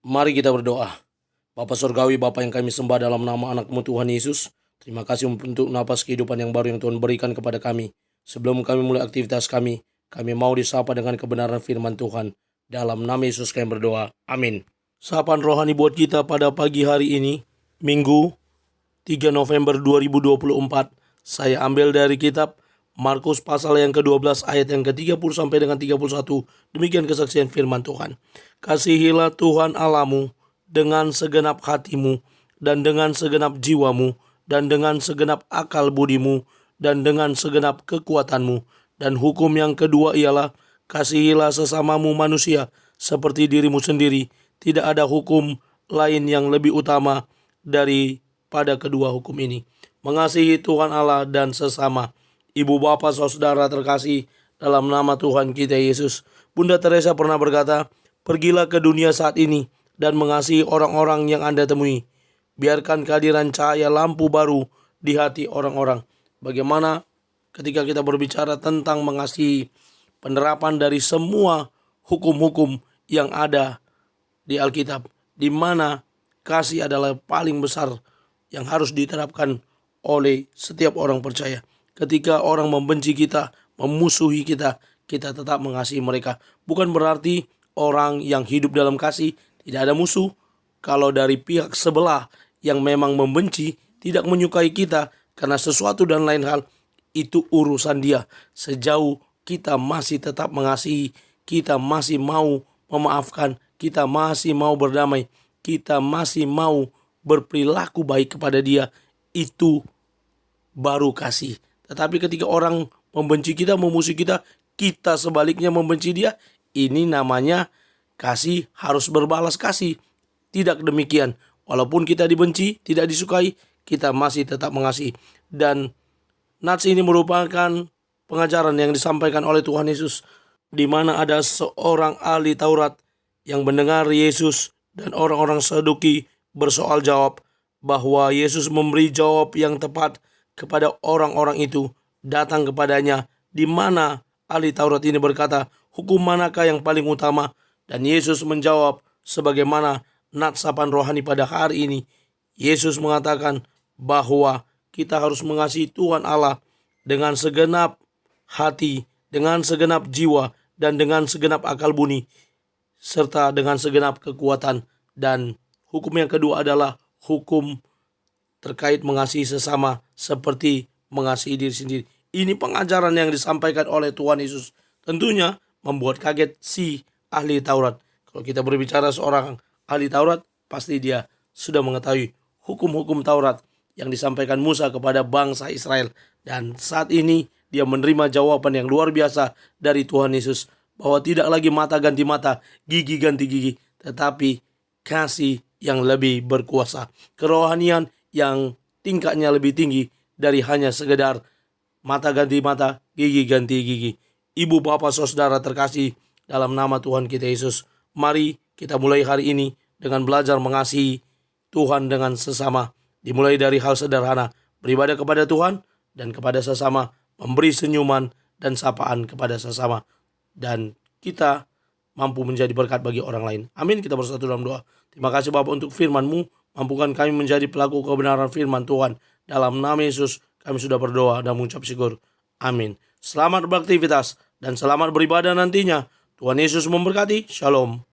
Mari kita berdoa. Bapa Surgawi, Bapa yang kami sembah dalam nama anak-Mu Tuhan Yesus, terima kasih untuk napas kehidupan yang baru yang Tuhan berikan kepada kami. Sebelum kami mulai aktivitas kami mau disapa dengan kebenaran firman Tuhan. Dalam nama Yesus kami berdoa. Amin. Sapaan rohani buat kita pada pagi hari ini, Minggu 3 November 2024. Saya ambil dari kitab Markus pasal yang ke-12 ayat yang ke-30 sampai dengan 31. Demikian kesaksian firman Tuhan. Kasihilah Tuhan Allahmu dengan segenap hatimu, dan dengan segenap jiwamu, dan dengan segenap akal budimu, dan dengan segenap kekuatanmu. Dan hukum yang kedua ialah, kasihilah sesamamu manusia seperti dirimu sendiri. Tidak ada hukum lain yang lebih utama daripada kedua hukum ini. Mengasihi Tuhan Allah dan sesama. Ibu, bapak, saudara terkasih dalam nama Tuhan kita Yesus. Bunda Teresa pernah berkata, pergilah ke dunia saat ini dan mengasihi orang-orang yang Anda temui. Biarkan kehadiran cahaya lampu baru di hati orang-orang. Bagaimana ketika kita berbicara tentang mengasihi, penerapan dari semua hukum-hukum yang ada di Alkitab, di mana kasih adalah paling besar yang harus diterapkan oleh setiap orang percaya. Ketika orang membenci kita, memusuhi kita, kita tetap mengasihi mereka. Bukan berarti orang yang hidup dalam kasih tidak ada musuh. Kalau dari pihak sebelah yang memang membenci, tidak menyukai kita karena sesuatu dan lain hal, itu urusan dia. Sejauh kita masih tetap mengasihi, kita masih mau memaafkan, kita masih mau berdamai, kita masih mau berperilaku baik kepada dia, itu baru kasih. Tetapi ketika orang membenci kita, memusuhi kita, kita sebaliknya membenci dia, ini namanya kasih harus berbalas kasih. Tidak demikian. Walaupun kita dibenci, tidak disukai, kita masih tetap mengasihi. Dan nats ini merupakan pengajaran yang disampaikan oleh Tuhan Yesus, di mana ada seorang ahli Taurat yang mendengar Yesus dan orang-orang Saduki bersoal jawab, bahwa Yesus memberi jawab yang tepat kepada orang-orang itu. Datang kepadanya, di mana ahli Taurat ini berkata, hukum manakah yang paling utama? Dan Yesus menjawab sebagaimana nats sapaan rohani pada hari ini. Yesus mengatakan bahwa kita harus mengasihi Tuhan Allah dengan segenap hati, dengan segenap jiwa, dan dengan segenap akal budi, serta dengan segenap kekuatan. Dan hukum yang kedua adalah hukum terkait mengasihi sesama seperti mengasihi diri sendiri. Ini pengajaran yang disampaikan oleh Tuhan Yesus. Tentunya membuat kaget si ahli Taurat. Kalau kita berbicara seorang ahli Taurat, pasti dia sudah mengetahui hukum-hukum Taurat yang disampaikan Musa kepada bangsa Israel. Dan saat ini dia menerima jawaban yang luar biasa dari Tuhan Yesus, bahwa tidak lagi mata ganti mata, gigi ganti gigi, tetapi kasih yang lebih berkuasa. Kerohanian yang tingkatnya lebih tinggi dari hanya sekedar mata ganti mata, gigi ganti gigi. Ibu, bapak, saudara terkasih dalam nama Tuhan kita Yesus, mari kita mulai hari ini dengan belajar mengasihi Tuhan dengan sesama. Dimulai dari hal sederhana, beribadah kepada Tuhan dan kepada sesama, memberi senyuman dan sapaan kepada sesama, dan kita mampu menjadi berkat bagi orang lain. Amin. Kita bersatu dalam doa. Terima kasih Bapa untuk firman-Mu. Mampukan kami menjadi pelaku kebenaran firman Tuhan. Dalam nama Yesus kami sudah berdoa dan mengucap syukur. Amin. Selamat beraktivitas dan selamat beribadah nantinya. Tuhan Yesus memberkati. Shalom.